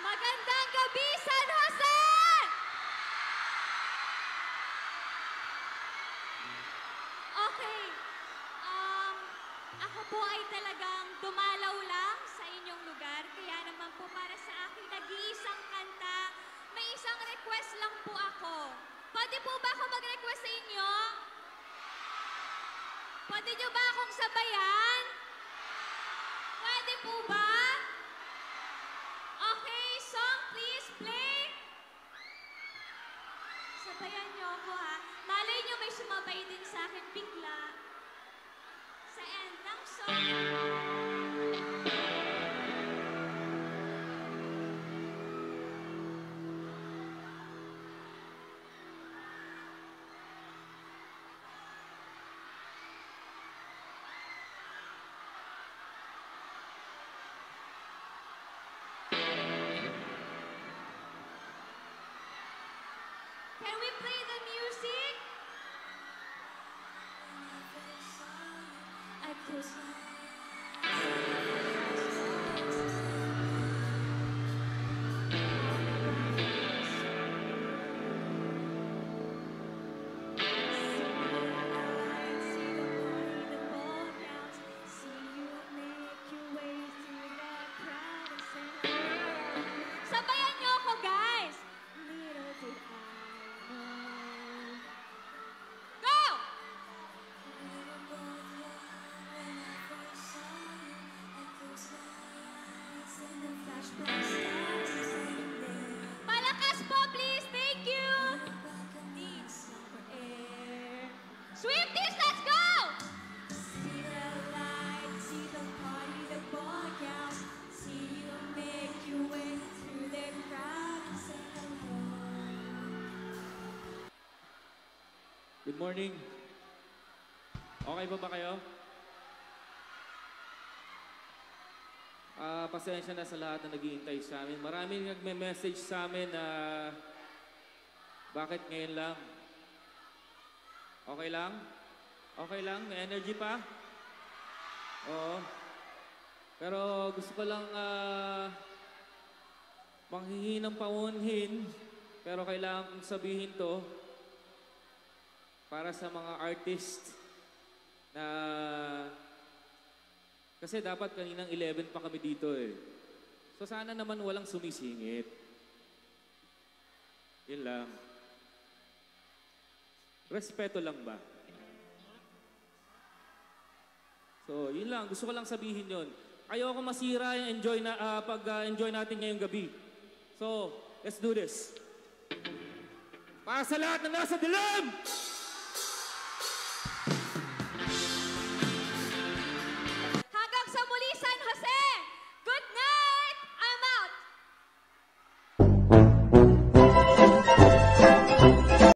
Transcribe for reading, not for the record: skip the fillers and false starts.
Magandang gabi, San Jose! Okay. Ako po ay talagang dumalaw lang sa inyong lugar. Kaya naman po para sa aking nag-iisang kanta, may isang request lang po ako. Pwede po ba ako mag-request sa inyo? Pwede nyo ba akong sabayan? Pwede po ba? Okay, song please play. Sabayan nyo ako ha. Malay nyo may sumabay din sa akin bigla. Sa end ng song. Can we play the music? I close my sabayan niyo ako, guys! Little did I know. Go! Palakas po, please! Thank you! Swifties, let's go! See the light, see the party, the ball gowns. See you make your way through the crowd and say hello. Good morning. Okay ba kayo? Pasensya na sa lahat na naghihintay sa amin. Maraming nagme-message sa amin na bakit ngayon lang? Okay lang? Okay lang? May energy pa? Oo. Pero gusto ko lang manghihingi ng paunhin. Pero kailangan kong sabihin to para sa mga artist na kasi dapat kaninang 11 pa kami dito eh. So sana naman walang sumisingit. Yun lang. Respeto lang ba? So yun lang. Gusto ko lang sabihin yun. Ayoko masira yung pag-enjoy natin ngayong gabi. So, let's do this. Para sa lahat na nasa dilim!